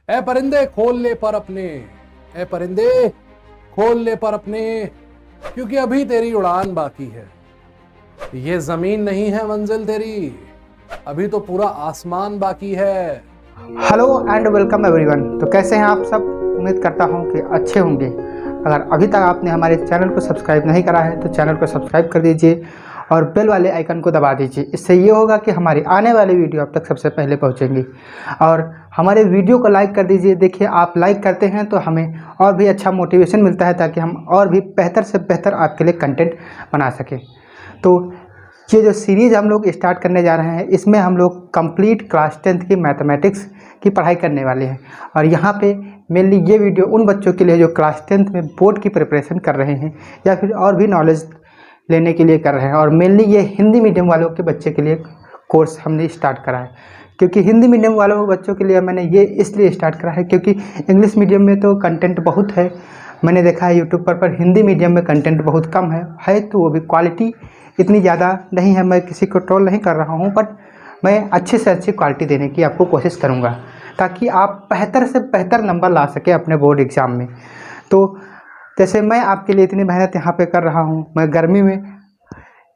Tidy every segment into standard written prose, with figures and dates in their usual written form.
ए परिंदे खोल ले पर अपने, ए परिंदे खोल ले पर अपने, क्योंकि अभी तेरी उड़ान बाकी है। ये जमीन नहीं है मंजिल तेरी, अभी तो पूरा आसमान बाकी है। Hello and welcome everyone. तो कैसे हैं आप सब? उम्मीद करता हूं कि अच्छे होंगे। अगर अभी तक आपने हमारे चैनल को सब्सक्राइब नहीं करा है तो चैनल को सब्सक्राइब कर दीजिए और बेल वाले आइकन को दबा दीजिए। इससे ये होगा कि हमारी आने वाली वीडियो आप तक सबसे पहले पहुंचेंगी। और हमारे वीडियो को लाइक कर दीजिए। देखिए, आप लाइक करते हैं तो हमें और भी अच्छा मोटिवेशन मिलता है, ताकि हम और भी बेहतर से बेहतर आपके लिए कंटेंट बना सकें। तो ये जो सीरीज़ हम लोग स्टार्ट करने जा रहे हैं, इसमें हम लोग कंप्लीट क्लास 10th की मैथमेटिक्स की पढ़ाई करने वाले हैं। और यहाँ पे मेनली ये वीडियो उन बच्चों के लिए जो क्लास 10th में बोर्ड की प्रिपरेशन कर रहे हैं या फिर और भी नॉलेज लेने के लिए कर रहे हैं। और मेनली ये हिंदी मीडियम वालों के बच्चे के लिए कोर्स हमने स्टार्ट करा है, क्योंकि हिंदी मीडियम वालों बच्चों के लिए मैंने ये इसलिए स्टार्ट करा है क्योंकि इंग्लिश मीडियम में तो कंटेंट बहुत है, मैंने देखा है यूट्यूब पर हिंदी मीडियम में कंटेंट बहुत कम है तो वो भी क्वालिटी इतनी ज़्यादा नहीं है। मैं किसी को ट्रोल नहीं कर रहा हूँ, बट मैं अच्छे से अच्छी क्वालिटी देने की आपको कोशिश करूँगा, ताकि आप बेहतर से बेहतर नंबर ला सके अपने बोर्ड एग्ज़ाम में। तो जैसे मैं आपके लिए इतनी मेहनत यहाँ पे कर रहा हूँ, मैं गर्मी में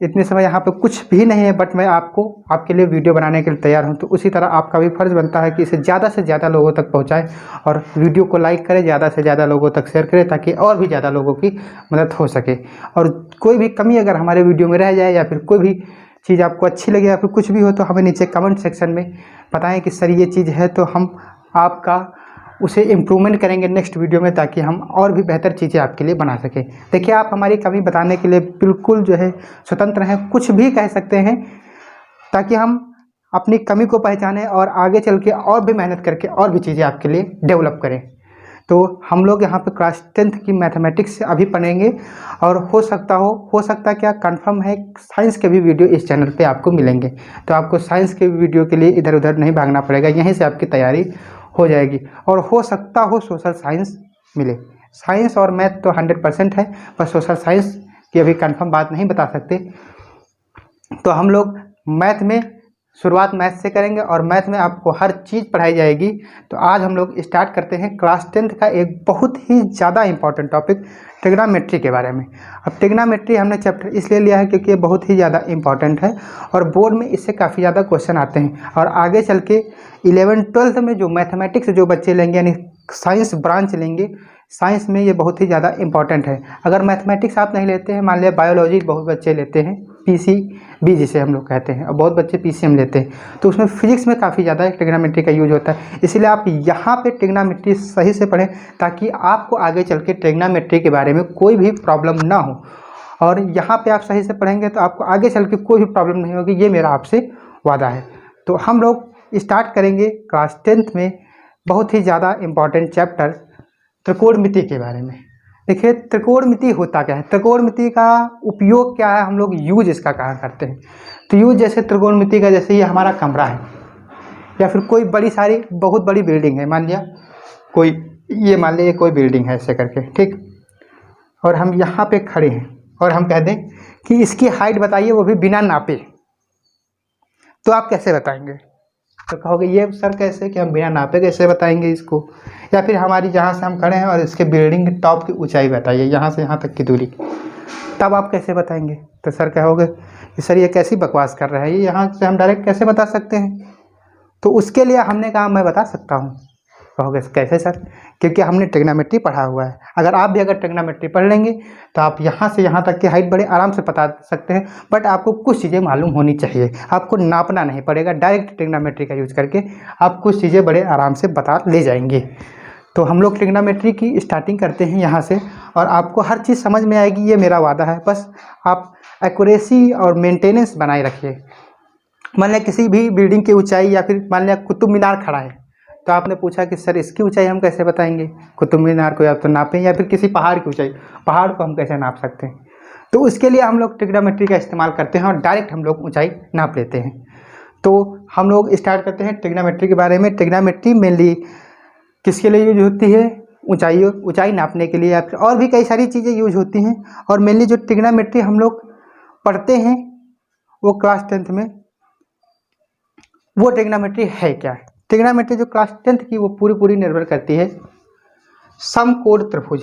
इतने समय यहाँ पे कुछ भी नहीं है, बट मैं आपके लिए वीडियो बनाने के लिए तैयार हूँ। तो उसी तरह आपका भी फ़र्ज़ बनता है कि इसे ज़्यादा से ज़्यादा लोगों तक पहुँचाएं और वीडियो को लाइक करें, ज़्यादा से ज़्यादा लोगों तक शेयर करें, ताकि और भी ज़्यादा लोगों की मदद हो सके। और कोई भी कमी अगर हमारे वीडियो में रह जाए या फिर कोई भी चीज़ आपको अच्छी लगे या फिर कुछ भी हो, तो हमें नीचे कमेंट सेक्शन में बताएं कि सर ये चीज़ है, तो हम आपका उसे इम्प्रूवमेंट करेंगे नेक्स्ट वीडियो में, ताकि हम और भी बेहतर चीज़ें आपके लिए बना सकें। देखिए, आप हमारी कमी बताने के लिए बिल्कुल जो है स्वतंत्र हैं, कुछ भी कह सकते हैं, ताकि हम अपनी कमी को पहचानें और आगे चल के और भी मेहनत करके और भी चीज़ें आपके लिए डेवलप करें। तो हम लोग यहाँ पे क्लास 10th की मैथमेटिक्स अभी पढ़ेंगे, और हो सकता क्या कंफर्म है, साइंस के भी वीडियो इस चैनल पे आपको मिलेंगे। तो आपको साइंस के वीडियो के लिए इधर उधर नहीं भागना पड़ेगा, यहीं से आपकी तैयारी हो जाएगी। और हो सकता हो सोशल साइंस मिले। साइंस और मैथ तो 100% है, पर सोशल साइंस की अभी कंफर्म बात नहीं बता सकते। तो हम लोग मैथ में शुरुआत मैथ से करेंगे और मैथ में आपको हर चीज़ पढ़ाई जाएगी। तो आज हम लोग स्टार्ट करते हैं क्लास 10th का एक बहुत ही ज़्यादा इम्पॉर्टेंट टॉपिक, ट्रिग्नोमेट्री के बारे में। अब ट्रिग्नोमेट्री हमने चैप्टर इसलिए लिया है क्योंकि ये बहुत ही ज़्यादा इम्पॉर्टेंट है और बोर्ड में इससे काफ़ी ज़्यादा क्वेश्चन आते हैं। और आगे चल के 11th-12th में जो मैथमेटिक्स जो बच्चे लेंगे, यानी साइंस ब्रांच लेंगे, साइंस में ये बहुत ही ज़्यादा इंपॉर्टेंट है। अगर मैथमेटिक्स आप नहीं लेते हैं, मान लिया बायोलॉजी बहुत बच्चे लेते हैं, पीसीबी जिसे हम लोग कहते हैं, और बहुत बच्चे पीसीएम लेते हैं, तो उसमें फिजिक्स में काफ़ी ज़्यादा ट्रिग्नोमेट्री का यूज होता है। इसलिए आप यहाँ पे ट्रिग्नोमेट्री सही से पढ़ें, ताकि आपको आगे चल के ट्रिग्नोमेट्री के बारे में कोई भी प्रॉब्लम ना हो। और यहाँ पे आप सही से पढ़ेंगे तो आपको आगे चल के कोई भी प्रॉब्लम नहीं होगी, ये मेरा आपसे वादा है। तो हम लोग स्टार्ट करेंगे क्लास 10th में बहुत ही ज़्यादा इम्पॉर्टेंट चैप्टर त्रिकोणमिति के बारे में। देखिए, त्रिकोणमिति होता क्या है, त्रिकोणमिति का उपयोग क्या है, हम लोग यूज इसका कहाँ करते हैं। तो यूज जैसे त्रिकोणमिति का, जैसे ये हमारा कमरा है या फिर कोई बहुत बड़ी बिल्डिंग है, मान लिया मान लिया कोई बिल्डिंग है ऐसे करके, ठीक। और हम यहाँ पे खड़े हैं और हम कह दें कि इसकी हाइट बताइए, वो भी बिना नापे, तो आप कैसे बताएंगे? तो कहोगे ये सर कैसे, कि हम बिना नापे कैसे बताएंगे इसको। या फिर हमारी जहाँ से हम खड़े हैं और इसके बिल्डिंग के टॉप की ऊंचाई बताइए, यहाँ से यहाँ तक की दूरी, तब आप कैसे बताएंगे? तो सर कहोगे कि सर ये कैसी बकवास कर रहा है, ये यहाँ से हम डायरेक्ट कैसे बता सकते हैं। तो उसके लिए हमने कहा मैं बता सकता हूँ। कहोगे कैसे सर? क्योंकि हमने ट्रिग्नोमेट्री पढ़ा हुआ है। अगर ट्रिग्नोमेट्री पढ़ लेंगे तो आप यहाँ से यहाँ तक की हाइट बड़े आराम से बता सकते हैं। बट आपको कुछ चीज़ें मालूम होनी चाहिए, आपको नापना नहीं पड़ेगा, डायरेक्ट ट्रिग्नोमेट्री का यूज करके आप कुछ चीज़ें बड़े आराम से बता ले जाएंगे। तो हम लोग ट्रिग्नोमेट्री की स्टार्टिंग करते हैं यहाँ से, और आपको हर चीज़ समझ में आएगी, ये मेरा वादा है। बस आप एक्यूरेसी और मेंटेनेंस बनाए रखिए। मान लिया किसी भी बिल्डिंग की ऊंचाई, या फिर मान लिया कुतुब मीनार खड़ा है, तो आपने पूछा कि सर इसकी ऊंचाई हम कैसे बताएंगे? कुतुब मीनार को या तो नापें, या फिर किसी पहाड़ की ऊंचाई, पहाड़ को हम कैसे नाप सकते हैं? तो उसके लिए हम लोग ट्रिग्नोमेट्री का इस्तेमाल करते हैं और डायरेक्ट हम लोग ऊंचाई नाप लेते हैं। तो हम लोग स्टार्ट करते हैं ट्रिग्नोमेट्री के बारे में। ट्रिग्नोमेट्री मेनली किसके लिए यूज होती है? ऊंचाई नापने के लिए, या फिर और भी कई सारी चीज़ें यूज होती हैं। और मेनली जो ट्रिग्नोमेट्री हम लोग पढ़ते हैं वो क्लास 10th में, वो ट्रिग्नोमेट्री है क्या? ट्रिग्नोमेट्री जो क्लास 10th की वो पूरी निर्भर करती है समकोण त्रिभुज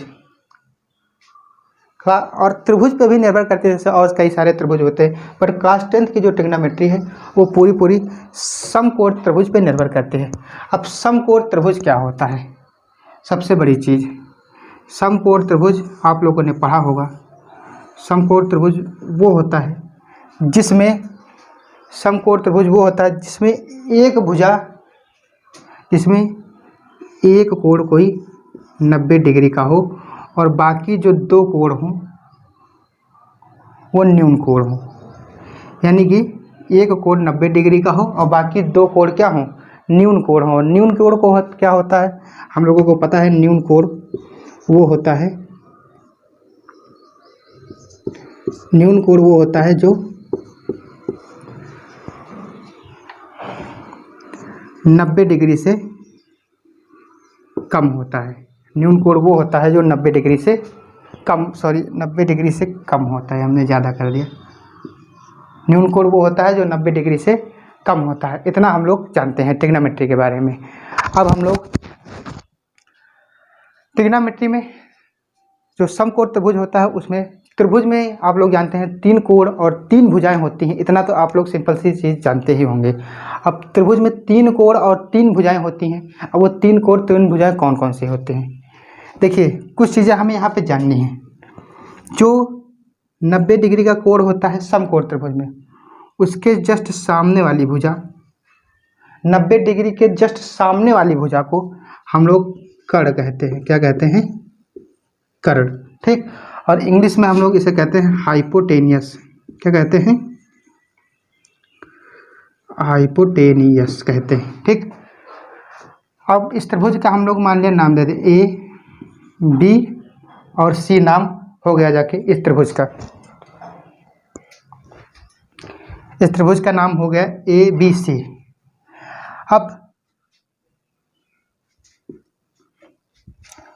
और त्रिभुज पे भी निर्भर करती है, जैसे और कई सारे त्रिभुज होते हैं, पर क्लास 10th की जो ट्रिग्नोमेट्री है वो पूरी समकोण त्रिभुज पे निर्भर करती है। अब समकोण त्रिभुज क्या होता है? सबसे बड़ी चीज़, समकोण त्रिभुज आप लोगों ने पढ़ा होगा। समकोण त्रिभुज वो होता है जिसमें जिसमें एक कोण कोई 90 डिग्री का हो और बाकी जो दो कोण हों वो न्यून कोण हो। यानी कि एक कोण 90 डिग्री का हो और बाकी दो कोण क्या हों? न्यून कोण हो। न्यून कोण को क्या होता है? हम लोगों को पता है न्यून कोण वो होता है जो 90 डिग्री से कम होता है। न्यून कोण वो होता है जो 90 डिग्री से कम होता है। हमने ज़्यादा कर दिया। न्यून कोण वो होता है जो 90 डिग्री से कम होता है। इतना हम लोग जानते हैं ट्रिग्नोमेट्री के बारे में। अब हम लोग ट्रिग्नोमेट्री में जो समकोण त्रिभुज होता है उसमें त्रिभुज में आप लोग जानते हैं 3 कोण और 3 भुजाएं होती हैं। इतना तो आप लोग सिंपल सी चीज़ जानते ही होंगे। अब त्रिभुज में 3 कोण और 3 भुजाएं होती हैं। अब वो 3 कोण 3 भुजाएं कौन कौन सी होती हैं? देखिए, कुछ चीज़ें हमें यहाँ पे जाननी हैं। जो 90 डिग्री का कोण होता है समकोण त्रिभुज में, उसके जस्ट सामने वाली भुजा, 90 डिग्री के जस्ट सामने वाली भुजा को हम लोग कर्ण कहते हैं। क्या कहते हैं? कर्ण। ठीक। और इंग्लिश में हम लोग इसे कहते हैं हाइपोटेनियस। क्या कहते हैं? हाइपोटेनियस कहते हैं। ठीक। अब इस त्रिभुज का हम लोग मान लिया नाम दे दें ए बी और सी नाम हो गया जाके इस त्रिभुज का। इस त्रिभुज का नाम हो गया ए बी सी। अब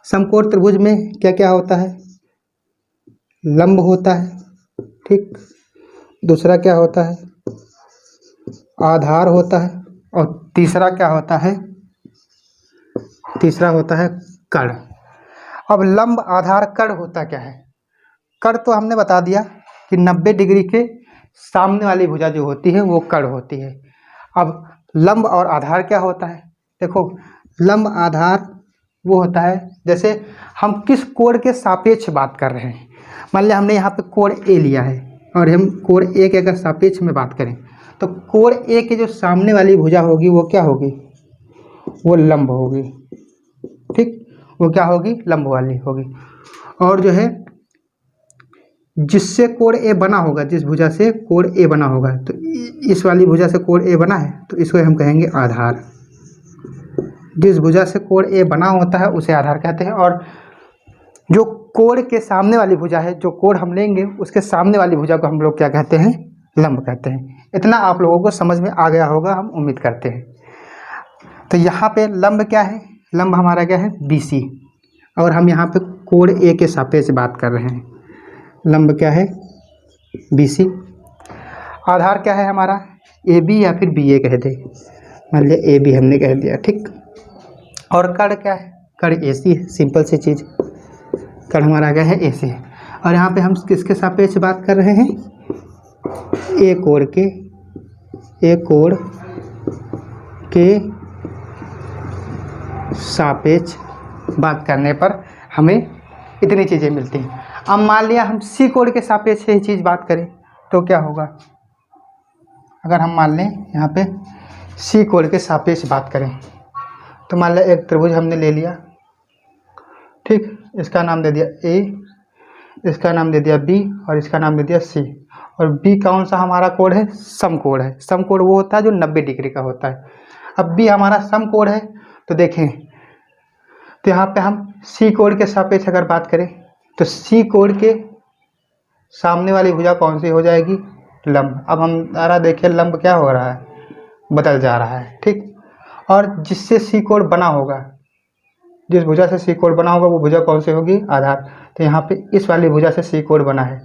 समकोण त्रिभुज में क्या क्या होता है? लंब होता है। ठीक। दूसरा क्या होता है? आधार होता है। और तीसरा क्या होता है? तीसरा होता है कर्ण। अब लंब, आधार, कर्ण होता क्या है? कर्ण तो हमने बता दिया कि 90 डिग्री के सामने वाली भुजा जो होती है वो कर्ण होती है। अब लंब और आधार क्या होता है? देखो, लंब आधार वो होता है जैसे हम किस कोण के सापेक्ष बात कर रहे हैं। मान लिया हमने यहाँ पे कोण ए लिया है और हम कोण ए के अगर सापेक्ष में बात करें तो कोण ए के जो सामने वाली भुजा होगी वो क्या होगी? वो लंब होगी। ठीक। वो क्या होगी? लंब वाली होगी। और जो है जिससे कोण ए बना होगा, जिस भुजा से कोण ए बना होगा, तो इस वाली भुजा से कोण ए बना है तो इसको हम कहेंगे आधार। जिस भुजा से कोण ए बना होता है उसे आधार कहते हैं। और जो कोण के सामने वाली भुजा है, जो कोण हम लेंगे उसके सामने वाली भुजा को हम लोग क्या कहते हैं? लंब कहते हैं। इतना आप लोगों को समझ में आ गया होगा, हम उम्मीद करते हैं। तो यहाँ पे लंब क्या है? लंब हमारा क्या है? BC। और हम यहाँ पे कोण ए के सापेक्ष बात कर रहे हैं। लंब क्या है? BC। आधार क्या है हमारा? AB या फिर BA कह दे। मान लिया AB हमने कह दिया। ठीक। और कर्ण क्या है? कर्ण AC है। सिंपल सी चीज़। कर्ण हमारा क्या है? AC है। और यहाँ पे हम किसके सापेक्ष बात कर रहे हैं? ए कोण के सापेक्ष बात करने पर हमें इतनी चीज़ें मिलती हैं। अब मान लिया हम सी कोण के सापेक्ष यही चीज़ बात करें तो क्या होगा? अगर हम मान लें यहाँ पे सी कोण के सापेक्ष बात करें तो मान लिया एक त्रिभुज हमने ले लिया। ठीक। इसका नाम दे दिया ए, इसका नाम दे दिया बी और इसका नाम दे दिया सी। और बी कौन सा हमारा कोण है? समकोण है। समकोण वो होता है जो 90 डिग्री का होता है। अब बी हमारा समकोण है तो देखें, तो यहाँ पे हम सी कोण के सापेक्ष अगर बात करें तो सी कोण के सामने वाली भुजा कौन सी हो जाएगी? लंब। अब हमारा देखिए लंब क्या हो रहा है? बदल जा रहा है। ठीक। और जिससे सी कोण बना होगा, जिस भुजा से सी कोण बना होगा वो भुजा कौन सी होगी? आधार। तो यहाँ पे इस वाली भुजा से सी कोण बना है,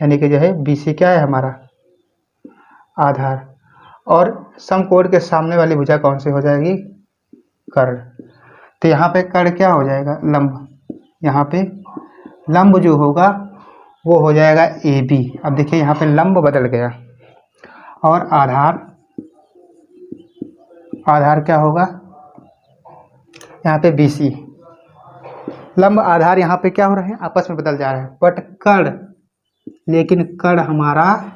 यानी कि जो है BC क्या है हमारा? आधार। और समकोण के सामने वाली भुजा कौन सी हो जाएगी? कर्ण। तो यहाँ पे कर्ण क्या हो जाएगा, लंब। यहाँ पे लंब जो होगा वो हो जाएगा ए बी। अब देखिए यहाँ पे लंब बदल गया और आधार क्या होगा यहाँ पे बी सी। लंब आधार यहाँ पे क्या हो रहे हैं, आपस में बदल जा रहे हैं, बट कर्ण, लेकिन कर्ण हमारा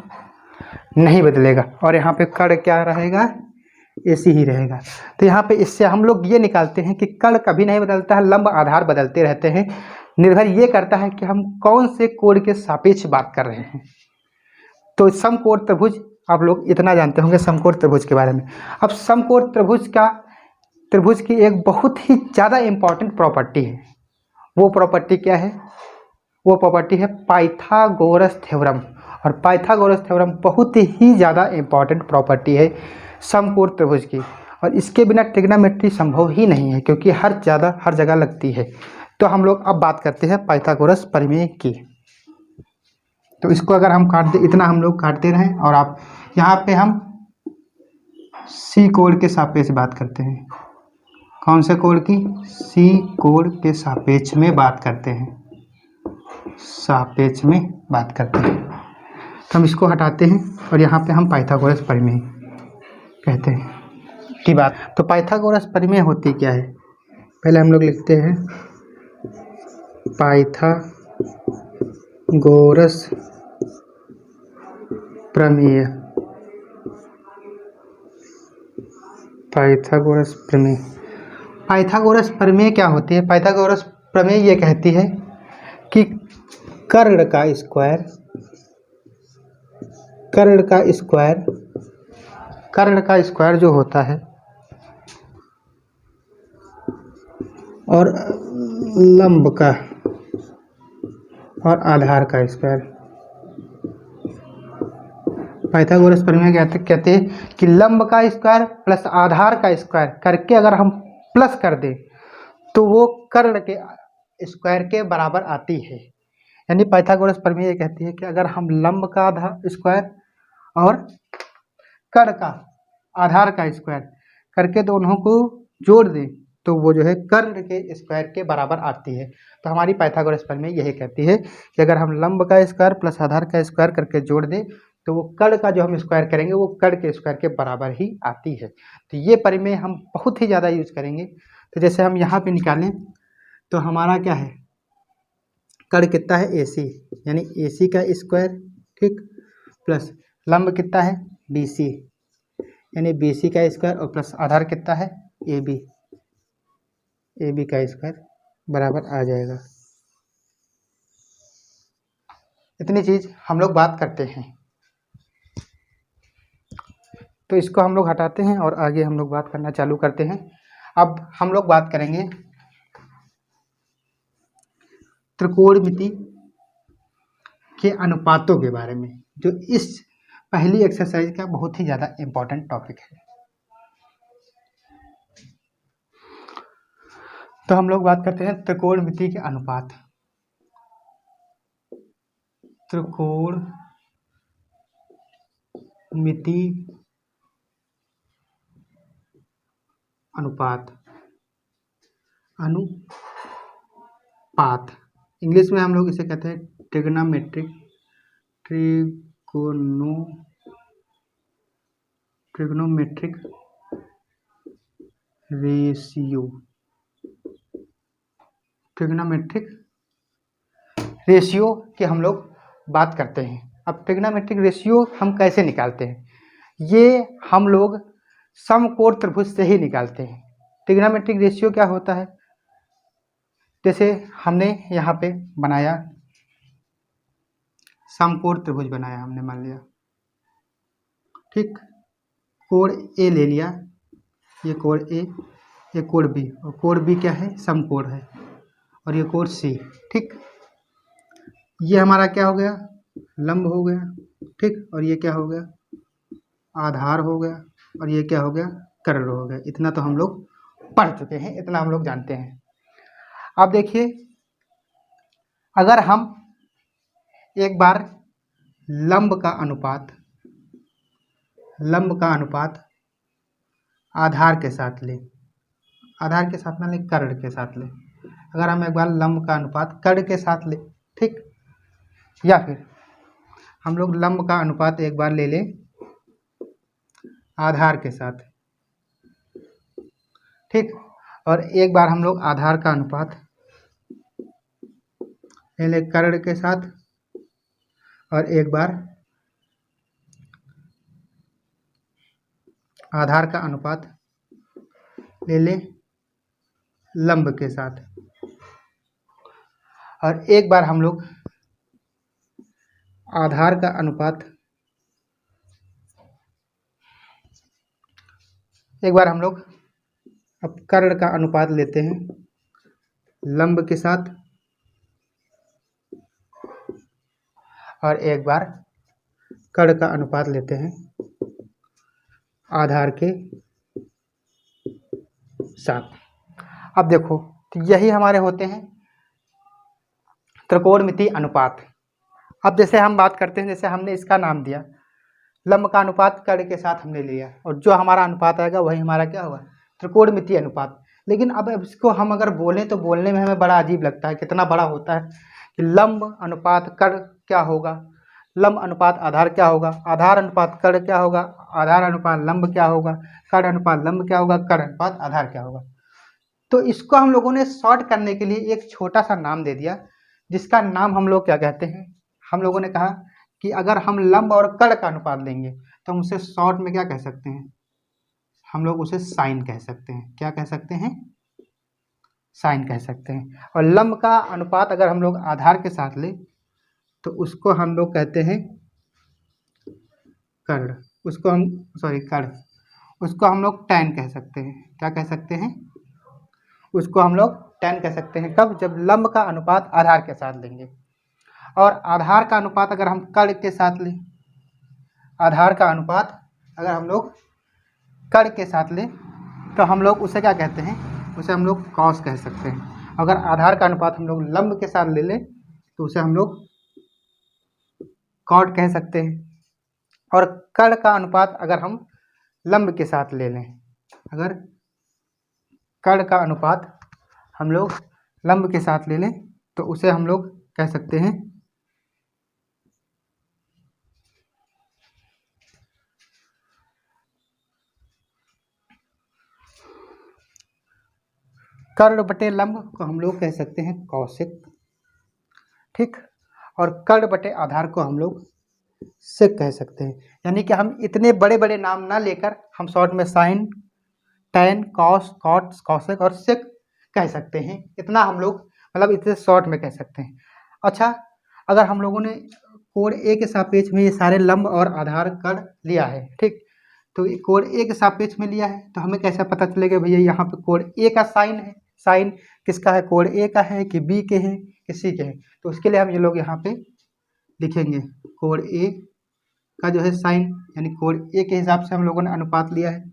नहीं बदलेगा और यहाँ पे कर्ण क्या रहेगा, ऐसी ही रहेगा। तो यहाँ पे इससे हम लोग ये निकालते हैं कि कर्ण कभी नहीं बदलता है, लंब आधार बदलते रहते हैं। निर्भर ये करता है कि हम कौन से कोण के सापेक्ष बात कर रहे हैं। तो समकोण त्रिभुज आप लोग इतना जानते होंगे समकोण त्रिभुज के बारे में। अब समकोण त्रिभुज की एक बहुत ही ज़्यादा इम्पॉर्टेंट प्रॉपर्टी है। वो प्रॉपर्टी क्या है, वो प्रॉपर्टी है पाइथागोरस थ्योरम। और पाइथागोरस थ्योरम बहुत ही ज़्यादा इम्पॉर्टेंट प्रॉपर्टी है समकोण त्रिभुज की, और इसके बिना ट्रिग्नोमेट्री संभव ही नहीं है, क्योंकि हर जगह लगती है। तो हम लोग अब बात करते हैं पाइथागोरस प्रमेय की। तो इसको अगर हम काट दे, इतना हम लोग काटते रहें, और आप यहाँ पे हम सी कोण के सापेक्ष बात करते हैं। कौन से कोण की, सी कोण के सापेक्ष में बात करते हैं, सापेक्ष में बात करते हैं। तो हम इसको हटाते हैं और यहाँ पे हम पाइथागोरस प्रमेय कहते हैं की बात। तो पाइथागोरस प्रमेय होती क्या है, पहले हम लोग लिखते हैं पाइथागोरस प्रमेय। पाइथागोरस प्रमेय, पाइथागोरस प्रमेय क्या होती है, पाइथागोरस प्रमेय ये कहती है कि कर्ण का स्क्वायर जो होता है और लंब का और आधार का स्क्वायर। पाइथागोरस प्रमेय कहते हैं कि लंब का स्क्वायर प्लस आधार का स्क्वायर करके अगर हम प्लस कर दें तो वो कर्ण के स्क्वायर के बराबर आती है। यानी पाइथागोरस प्रमेय ये कहती है कि अगर हम लंब का स्क्वायर और कर्ण का आधार का स्क्वायर करके दोनों को जोड़ दें तो वो जो है कर्ण के स्क्वायर के बराबर आती है। तो हमारी पाइथागोरस प्रमेय यही कहती है कि अगर हम लंब का स्क्वायर प्लस आधार का स्क्वायर करके जोड़ दें तो वो कर्ण का जो हम स्क्वायर करेंगे वो कर्ण के स्क्वायर के बराबर ही आती है। तो ये प्रमेय हम बहुत ही ज़्यादा यूज करेंगे। तो जैसे हम यहाँ पे निकालें तो हमारा क्या है, कर्ण कितना है AC, यानी AC का स्क्वायर, ठीक, प्लस लंब कितना है BC, यानी BC का स्क्वायर, और प्लस आधार कितना है AB का स्क्वायर बराबर आ जाएगा। इतनी चीज हम लोग बात करते हैं। तो इसको हम लोग हटाते हैं और आगे हम लोग बात करना चालू करते हैं। अब हम लोग बात करेंगे त्रिकोणमिति के अनुपातों के बारे में, जो इस पहली एक्सरसाइज का बहुत ही ज़्यादा इम्पोर्टेंट टॉपिक है। तो हम लोग बात करते हैं त्रिकोणमिति के अनुपात। त्रिकोणमिति अनुपात इंग्लिश में हम लोग इसे कहते हैं ट्रिग्नोमेट्रिक रेशियो। ट्रिग्नोमेट्रिक रेशियो की हम लोग बात करते हैं। अब ट्रिग्नोमेट्रिक रेशियो हम कैसे निकालते हैं, ये हम लोग समकोण त्रिभुज से ही निकालते हैं। ट्रिग्नोमेट्रिक रेशियो क्या होता है, जैसे हमने यहाँ पे बनाया समकोण त्रिभुज बनाया हमने, मान लिया, ठीक, कोण A ले लिया, ये कोण A, ये कोण B, और कोण B क्या है समकोण है, और ये कोण C, ठीक। ये हमारा क्या हो गया, लंब हो गया, ठीक, और ये क्या हो गया आधार हो गया, और ये क्या हो गया कर्ण हो गया। इतना तो हम लोग पढ़ चुके हैं, इतना हम लोग जानते हैं। अब देखिए, अगर हम एक बार लंब का अनुपात आधार के साथ लें, आधार के साथ ना ले, कर्ण के साथ ले। अगर हम एक बार लंब का अनुपात कर्ण के साथ ले, ठीक, या फिर हम लोग लंब का अनुपात एक बार ले लें आधार के साथ, ठीक, और एक बार हम लोग आधार का अनुपात ले लें कर्ण के साथ, और एक बार आधार का अनुपात ले लें लंब के साथ, और एक बार हम लोग आधार का अनुपात, एक बार हम लोग अब कर्ण का अनुपात लेते हैं लंब के साथ, और एक बार कर्ण का अनुपात लेते हैं आधार के साथ। अब देखो, तो यही हमारे होते हैं त्रिकोणमितीय अनुपात। अब जैसे हम बात करते हैं, जैसे हमने इसका नाम दिया लंब का अनुपात कर्ण के साथ हमने लिया, और जो हमारा अनुपात आएगा वही हमारा क्या होगा, त्रिकोणमितीय अनुपात। लेकिन अब इसको हम अगर बोलें तो बोलने में हमें बड़ा अजीब लगता है, कितना बड़ा होता है कि लंब अनुपात कर्ण क्या होगा, लंब अनुपात आधार क्या होगा, आधार अनुपात कर्ण क्या होगा, आधार अनुपात लंब क्या होगा, कर्ण अनुपात लंब क्या होगा, कर्ण अनुपात आधार क्या होगा। तो इसको हम लोगों ने शॉर्ट करने के लिए एक छोटा सा नाम दे दिया, जिसका नाम हम लोग क्या कहते हैं, हम लोगों ने कहा कि अगर हम लंब और कर्ण का अनुपात लेंगे तो हम उसे शॉर्ट में क्या कह सकते हैं, हम लोग उसे साइन कह सकते हैं। क्या कह सकते हैं, साइन कह सकते हैं। और लंब का अनुपात अगर हम लोग आधार के साथ ले तो उसको हम लोग कहते हैं कर्ण, उसको हम कर्ण, उसको हम लोग टैन कह सकते हैं। क्या कह सकते हैं, उसको हम लोग टैन कह सकते हैं। कब, जब लंब का अनुपात आधार के साथ लेंगे। और आधार का अनुपात अगर हम कर्ण के साथ लें, आधार का अनुपात अगर हम लोग कर्ण के साथ लें तो हम लोग उसे क्या कहते हैं, उसे हम लोग कॉस कह सकते हैं। अगर आधार का अनुपात हम लोग लंब के साथ ले लें तो उसे हम लोग कॉट कह सकते हैं। और कर्ण का अनुपात अगर हम लंब के साथ ले लें, अगर कर्ण का अनुपात हम लोग लंब के साथ ले लें तो उसे हम लोग कह सकते हैं कर्ण बटे लंब को हम लोग कह सकते हैं कौशिक, ठीक। और कर्ण बटे आधार को हम लोग सेक कह सकते हैं। यानी कि हम इतने बड़े बड़े नाम ना लेकर हम शॉर्ट में sine, tan, cos, cot, cosec और सेक कह सकते हैं। इतना हम लोग मतलब इतने शॉर्ट में कह सकते हैं। अच्छा, अगर हम लोगों ने कोण ए के सापेक्ष में ये सारे लंब और आधार कर्ण लिया है, ठीक, तो कोण ए के सापेक्ष में लिया है तो हमें कैसे पता चलेगा भैया यहाँ पे कोण ए का साइन है, साइन किसका है, कोण ए का है कि बी के हैं कि सी के हैं। तो उसके लिए हम ये लोग यहाँ पे लिखेंगे कोण ए का जो है साइन, यानी कोण ए के हिसाब से हम लोगों ने अनुपात लिया है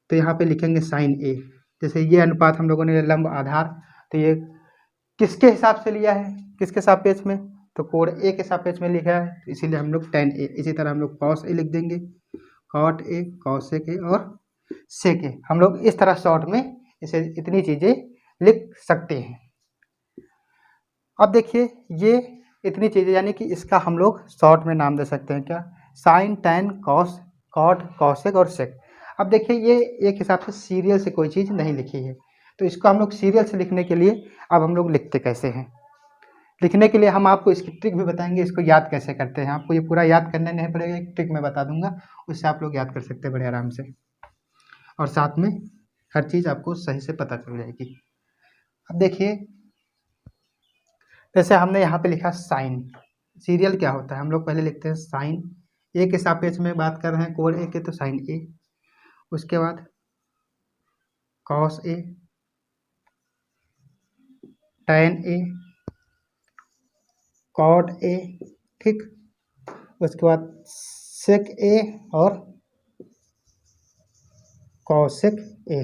तो यहाँ पे लिखेंगे साइन ए। जैसे ये अनुपात हम लोगों ने लंब आधार, तो ये किसके हिसाब से लिया है, किसके सापेक्ष में, तो कोण ए के सापेक्ष में लिखा है, तो इसीलिए हम लोग टैन ए। इसी तरह हम लोग कॉस ए लिख देंगे, कॉट ए, कॉसेक ए और सेक ए। हम लोग इस तरह शॉर्ट में इसे इतनी चीज़ें लिख सकते हैं। अब देखिए ये इतनी चीज़ें, यानी कि इसका हम लोग शॉर्ट में नाम दे सकते हैं क्या, sine, tan, cos, cot, cosec और सेक। अब देखिए ये एक हिसाब से सीरियल से कोई चीज़ नहीं लिखी है, तो इसको हम लोग सीरियल से लिखने के लिए अब हम लोग लिखते कैसे हैं, लिखने के लिए हम आपको इसकी ट्रिक भी बताएंगे, इसको याद कैसे करते हैं। आपको ये पूरा याद करना नहीं पड़ेगा, एक ट्रिक मैं बता दूंगा, उससे आप लोग याद कर सकते हैं बड़े आराम से, और साथ में हर चीज़ आपको सही से पता चल जाएगी। अब देखिए जैसे हमने यहाँ पे लिखा साइन, सीरियल क्या होता है, हम लोग पहले लिखते हैं साइन, ए के सापेक्ष में बात कर रहे हैं कोण ए के तो साइन ए, उसके बाद cos A, tan A, cot A, ठीक, उसके बाद सेक ए और कॉसेक ए।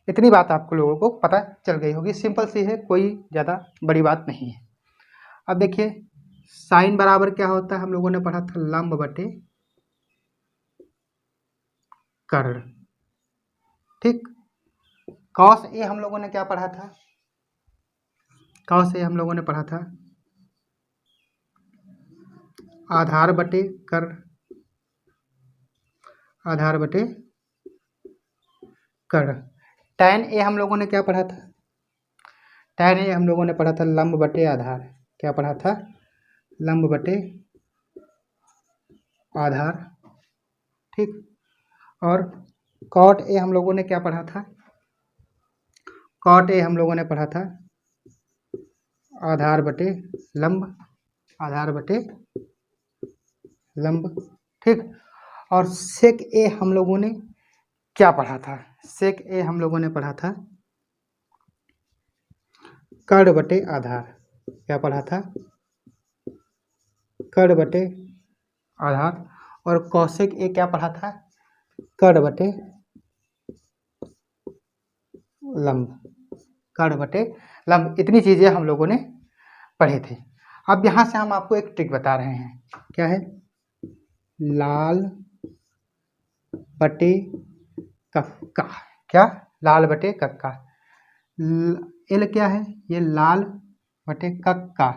इतनी बात आपको लोगों को पता चल गई होगी, सिंपल सी है, कोई ज़्यादा बड़ी बात नहीं है। अब देखिए साइन बराबर क्या होता है, हम लोगों ने पढ़ा था लंब बटे कर्ण, ठीक। कॉस ए हम लोगों ने क्या पढ़ा था, कॉस ए हम लोगों ने पढ़ा था आधार बटे कर्ण, आधार बटे कर्ण। टैन ए हम लोगों ने क्या पढ़ा था, टैन ए हम लोगों ने पढ़ा था लंब बटे आधार, क्या पढ़ा था, लंब बटे आधार, ठीक। और कॉट ए हम लोगों ने क्या पढ़ा था, कॉट ए हम लोगों ने पढ़ा था आधार बटे लंब, आधार बटे लंब, ठीक। और सेक ए हम लोगों ने क्या पढ़ा था, सेक ए हम लोगों ने पढ़ा था कर्ण बटे आधार, क्या पढ़ा था, कर्ण बटे आधार। और कौशिक ए क्या पढ़ा था, कर्ण बटे लंब, कर्ण बटे लंब। इतनी चीज़ें हम लोगों ने पढ़े थे। अब यहाँ से हम आपको एक ट्रिक बता रहे हैं, क्या है, लाल बटे कक्का, क्या, लाल बटे कक्का। एल क्या है, ये लाल बटे कक्का,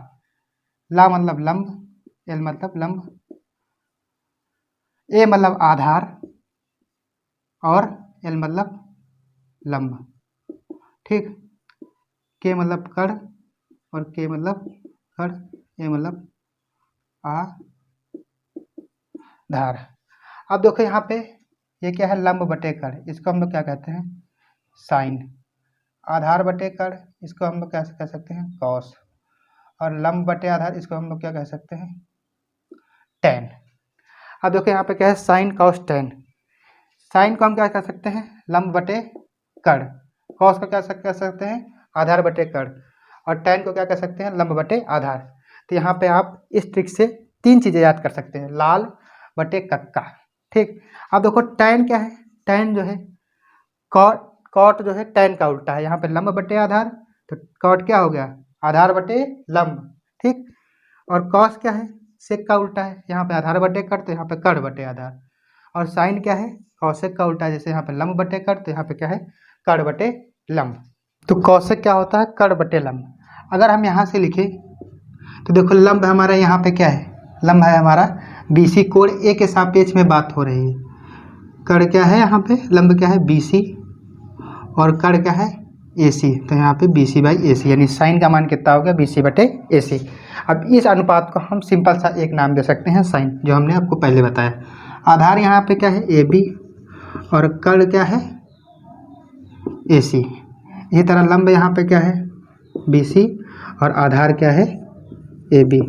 ला मतलब लंब, एल मतलब लंब, ए मतलब आधार और एल मतलब लंब, ठीक। के मतलब कर्ण और के मतलब कर्ण, ए मतलब आधार। अब देखो यहाँ पे ये क्या है, लंब बटे कर्ण, इसको हम लोग क्या कहते हैं, साइन। आधार बटे कर्ण, इसको हम लोग क्या कह सकते हैं, कॉस। और लंब बटे आधार, इसको हम लोग क्या कह सकते हैं, टैन। अब देखो यहाँ पे क्या है, साइन कॉस टैन। साइन को हम क्या कह सकते हैं, लंब बटे कर्ण। कॉस को क्या कह सकते हैं, आधार बटे कर्ण। और टैन को क्या कह सकते हैं, लंब बटे आधार। तो यहाँ पे आप इस ट्रिक से 3 चीज़ें याद कर सकते हैं, लाल बटे कक्का, ठीक। अब देखो टैन क्या है, टैन जो है कॉट जो है टैन का उल्टा है, यहाँ पे लंब बटे आधार, तो कॉट क्या हो गया, आधार बटे लंब, ठीक। और कॉस क्या है, सेक का उल्टा है, यहाँ पे आधार बटे कर्ण, तो यहाँ पे कर्ण बटे आधार। और साइन क्या है, कौशिक का उल्टा है, जैसे यहाँ पे लंब बटे कर्ण, तो यहाँ पे क्या है, कर्ण बटे लंब। तो कौशिक क्या होता है, कर्ण बटे लंब। अगर हम यहाँ से लिखें तो देखो लंब हमारा यहाँ पे क्या है, लंब है हमारा BC, कोण ए के सापेक्ष में बात हो रही है। कर्ण क्या है यहाँ पे, लंब क्या है BC और कर्ण क्या है AC, तो यहाँ पे BC बाई AC, यानी साइन का मान कितना हो गया, BC बटे AC। अब इस अनुपात को हम सिंपल सा एक नाम दे सकते हैं, साइन, जो हमने आपको पहले बताया। आधार यहाँ पे क्या है AB और कर्ण क्या है AC। इसी तरह लंब यहाँ पे क्या है BC और आधार क्या है AB।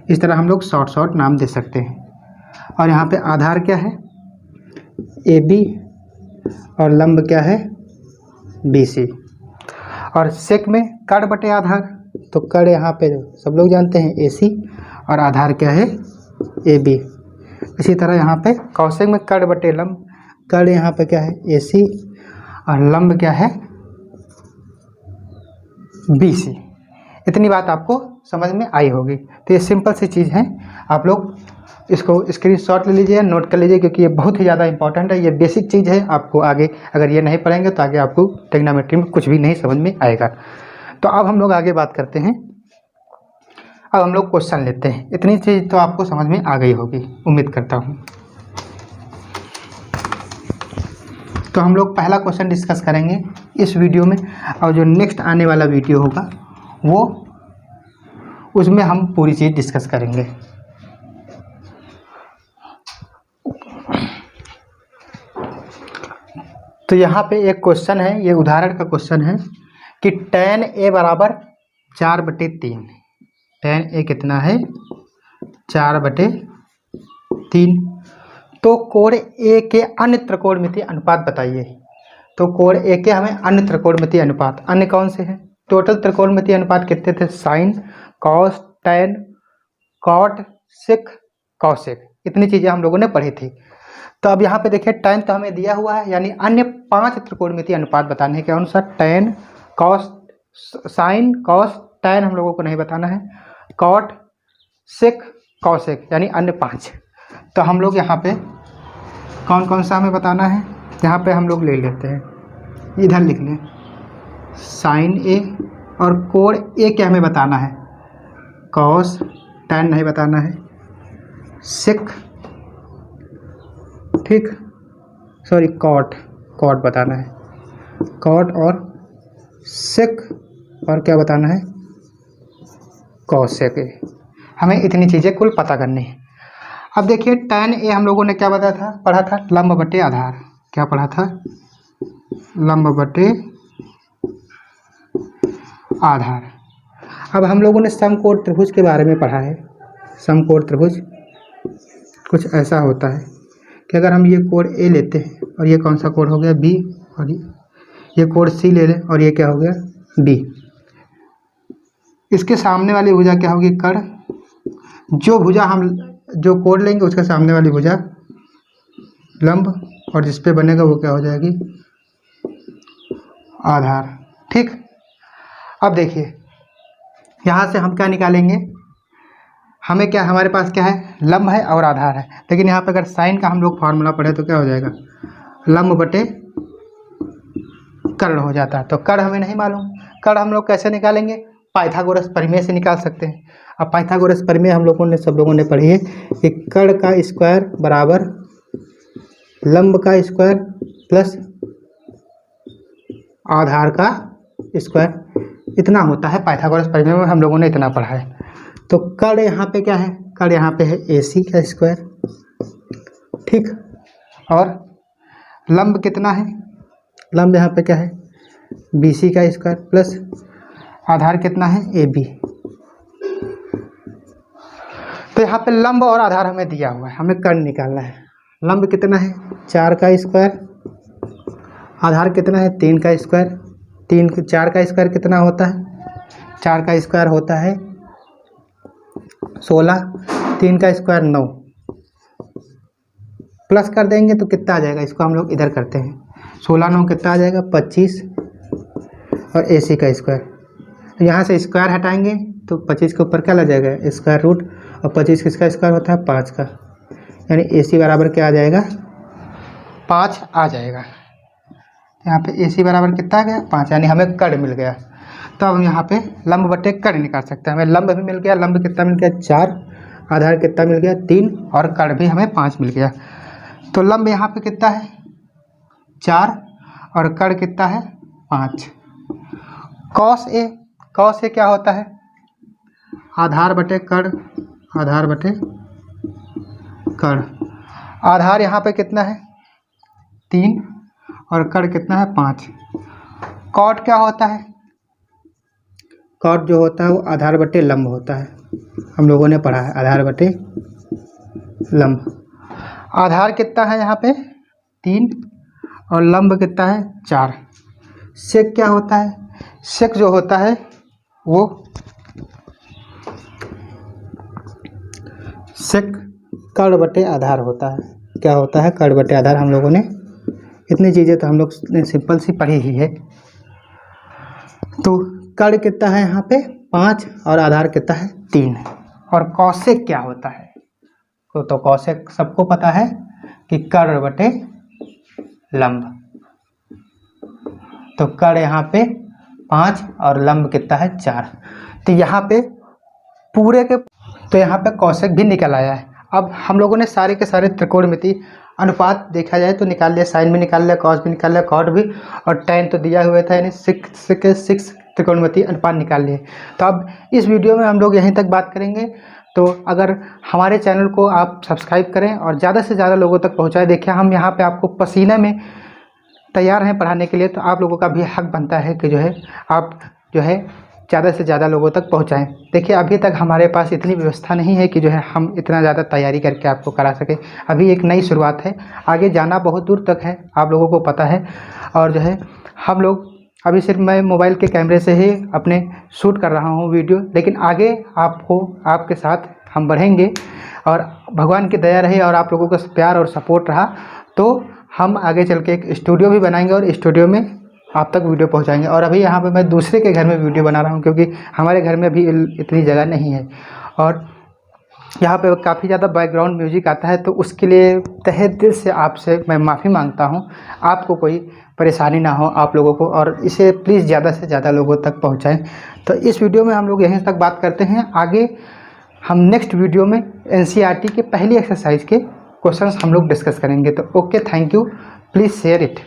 इस तरह हम लोग शॉर्ट नाम दे सकते हैं। और यहाँ पे आधार क्या है AB और लंब क्या है BC। और सेक में कर्ण बटे आधार, तो कर्ण यहाँ पे सब लोग जानते हैं AC और आधार क्या है AB। इसी तरह यहाँ पे कौशिक में कर्ण बटे लंब, कर्ण यहाँ पे क्या है AC और लंब क्या है BC। इतनी बात आपको समझ में आई होगी। तो ये सिंपल सी चीज़ है, आप लोग इसको स्क्रीनशॉट ले लीजिए, नोट कर लीजिए, क्योंकि ये बहुत ही ज़्यादा इंपॉर्टेंट है। ये बेसिक चीज़ है, आपको आगे अगर ये नहीं पढ़ेंगे तो आगे आपको ट्रिग्नोमेट्री में कुछ भी नहीं समझ में आएगा। तो अब हम लोग आगे बात करते हैं। अब हम लोग क्वेश्चन लेते हैं। इतनी चीज़ तो आपको समझ में आ गई होगी, उम्मीद करता हूँ। तो हम लोग पहला क्वेश्चन डिस्कस करेंगे इस वीडियो में, और जो नेक्स्ट आने वाला वीडियो होगा वो उसमें हम पूरी चीज़ डिस्कस करेंगे। तो यहाँ पे एक क्वेश्चन है, ये उदाहरण का क्वेश्चन है कि tan A बराबर 4/3। tan A कितना है, 4/3। तो कोण A के अन्य त्रिकोणमितीय अनुपात बताइए। तो कोण A के हमें अन्य त्रिकोणमितीय अनुपात, अन्य कौन से हैं, टोटल त्रिकोणमितीय अनुपात कितने थे, sine cos tan cot sec cosec. इतनी चीज़ें हम लोगों ने पढ़ी थी। तो अब यहाँ पे देखिए टैन तो हमें दिया हुआ है, यानी अन्य 5 त्रिकोणमितीय अनुपात बताने हैं। कौन सा, tan cos sine cos tan हम लोगों को नहीं बताना है, कॉट सेक कौशिक, यानी अन्य 5। तो हम लोग यहाँ पे कौन कौन सा हमें बताना है, यहाँ पे हम लोग ले लेते हैं, इधर लिख लें साइन ए, और कोण ए क्या हमें बताना है, कॉस, tan नहीं बताना है, सेक, ठीक, सॉरी कॉट, कॉट बताना है, कॉट और सेक, और क्या बताना है, कॉसेक ए। हमें इतनी चीज़ें कुल पता करनी है। अब देखिए tan ए हम लोगों ने क्या पढ़ा था लंब बटे आधार। क्या पढ़ा था, लंब बटे आधार। अब हम लोगों ने समकोण त्रिभुज के बारे में पढ़ा है। समकोण त्रिभुज कुछ ऐसा होता है कि अगर हम ये कोण ए लेते हैं और ये कौन सा कोण हो गया बी, और ये कोण सी ले लें और ये क्या हो गया डी, इसके सामने वाली भुजा क्या होगी कर्ण, जो भुजा हम जो कोण लेंगे उसके सामने वाली भुजा लंब, और जिस पे बनेगा वो क्या हो जाएगी आधार, ठीक। अब देखिए यहाँ से हम क्या निकालेंगे, हमें क्या, हमारे पास क्या है लंब है और आधार है, लेकिन यहाँ पे अगर साइन का हम लोग फार्मूला पढ़े तो क्या हो जाएगा लंब बटे कर्ण हो जाता है। तो कर्ण हमें नहीं मालूम, कर्ण हम लोग कैसे निकालेंगे, पाइथागोरस प्रमेय से निकाल सकते हैं। अब पाइथागोरस प्रमेय हम लोगों ने सब लोगों ने पढ़ी है कि कर्ण का स्क्वायर बराबर लंब का स्क्वायर प्लस आधार का स्क्वायर, इतना होता है। पाइथागोरस प्रमेय में हम लोगों ने इतना पढ़ा है। तो कर्ण यहाँ पे क्या है, कर्ण यहाँ पे है AC का स्क्वायर, ठीक, और लंब कितना है, लंब यहाँ पे क्या है BC का स्क्वायर प्लस आधार कितना है AB। तो यहाँ पे लंब और आधार हमें दिया हुआ है, हमें कर्ण निकालना है। लंब कितना है 4 का स्क्वायर, आधार कितना है 3 का स्क्वायर, 4 का स्क्वायर कितना होता है, 4 का स्क्वायर होता है 16, 3 का स्क्वायर 9, प्लस कर देंगे तो कितना आ जाएगा, इसको हम लोग इधर करते हैं, 16 9 कितना आ जाएगा 25, और AC का स्क्वायर, यहाँ से स्क्वायर हटाएंगे तो 25 के ऊपर क्या लग जाएगा स्क्वायर रूट, और 25 किसका स्क्वायर होता है 5 का, यानी AC बराबर क्या आ जाएगा 5 आ जाएगा। यहाँ पे AC बराबर कितना आ गया 5, यानी हमें कर्ण मिल गया। तो अब यहाँ पे लंब बटे कर्ण निकाल सकते हैं। हमें लंब भी मिल गया, लंब कितना मिल गया 4, आधार कितना मिल गया 3, और कर्ण भी हमें 5 मिल गया। तो लंब यहाँ पे कितना है 4 और कर्ण कितना है 5। कॉस ए क्या होता है आधार बटे कर्ण, आधार बटे कर्ण। आधार यहाँ पे कितना है 3 और कर्ण कितना है 5। कॉट क्या होता है, कॉट जो होता है वो आधार बटे लंब होता है, हम लोगों ने पढ़ा है आधार बटे लंब। आधार कितना है यहाँ पे 3 और लंब कितना है 4। सेक क्या होता है, सेक जो होता है वो सेक कर्ण बटे आधार होता है। क्या होता है कर्ण बटे आधार, हम लोगों ने इतनी चीज़ें तो हम लोग ने सिंपल सी पढ़ी ही है। तो कर्ण कितना है यहाँ पे 5 और आधार कितना है 3। और कौशिक क्या होता है, तो कौशिक सबको पता है कि कर्ण बटे लंब। तो कर्ण यहाँ पे 5 और लंब कितना है 4। तो यहाँ पे पूरे के तो यहाँ पे कौशिक भी निकल आया है। अब हम लोगों ने सारे के सारे त्रिकोणमिति अनुपात देखा जाए तो निकाल लिया, साइन भी निकाल लिया, कॉस भी निकाल लिया, कॉट भी, और tan तो दिया हुआ था, यानी 6 त्रिकोणमिति अनुपात निकाल लिए। तो अब इस वीडियो में हम लोग यहीं तक बात करेंगे। तो अगर हमारे चैनल को आप सब्सक्राइब करें और ज़्यादा से ज़्यादा लोगों तक पहुँचाएं। देखिए हम यहाँ पे आपको पसीने में तैयार हैं पढ़ाने के लिए, तो आप लोगों का भी हक बनता है कि जो है आप जो है ज़्यादा से ज़्यादा लोगों तक पहुँचाएं। देखिए अभी तक हमारे पास इतनी व्यवस्था नहीं है कि जो है हम इतना ज़्यादा तैयारी करके आपको करा सकें। अभी एक नई शुरुआत है, आगे जाना बहुत दूर तक है, आप लोगों को पता है। और जो है हम लोग अभी सिर्फ मैं मोबाइल के कैमरे से ही अपने शूट कर रहा हूँ वीडियो, लेकिन आगे आपको आपके साथ हम बढ़ेंगे और भगवान की दया रही और आप लोगों का प्यार और सपोर्ट रहा तो हम आगे चल के एक स्टूडियो भी बनाएंगे और स्टूडियो में आप तक वीडियो पहुंचाएंगे। और अभी यहाँ पे मैं दूसरे के घर में वीडियो बना रहा हूँ क्योंकि हमारे घर में भी इतनी जगह नहीं है। और यहाँ पे काफ़ी ज़्यादा बैकग्राउंड म्यूजिक आता है, तो उसके लिए तहे दिल से आपसे मैं माफ़ी मांगता हूँ। आपको कोई परेशानी ना हो आप लोगों को, और इसे प्लीज़ ज़्यादा से ज़्यादा लोगों तक पहुँचाएं। तो इस वीडियो में हम लोग यहीं तक बात करते हैं। आगे हम नेक्स्ट वीडियो में NCERT के पहली एक्सरसाइज के क्वेश्चंस हम लोग डिस्कस करेंगे। तो okay, thank you, please share it.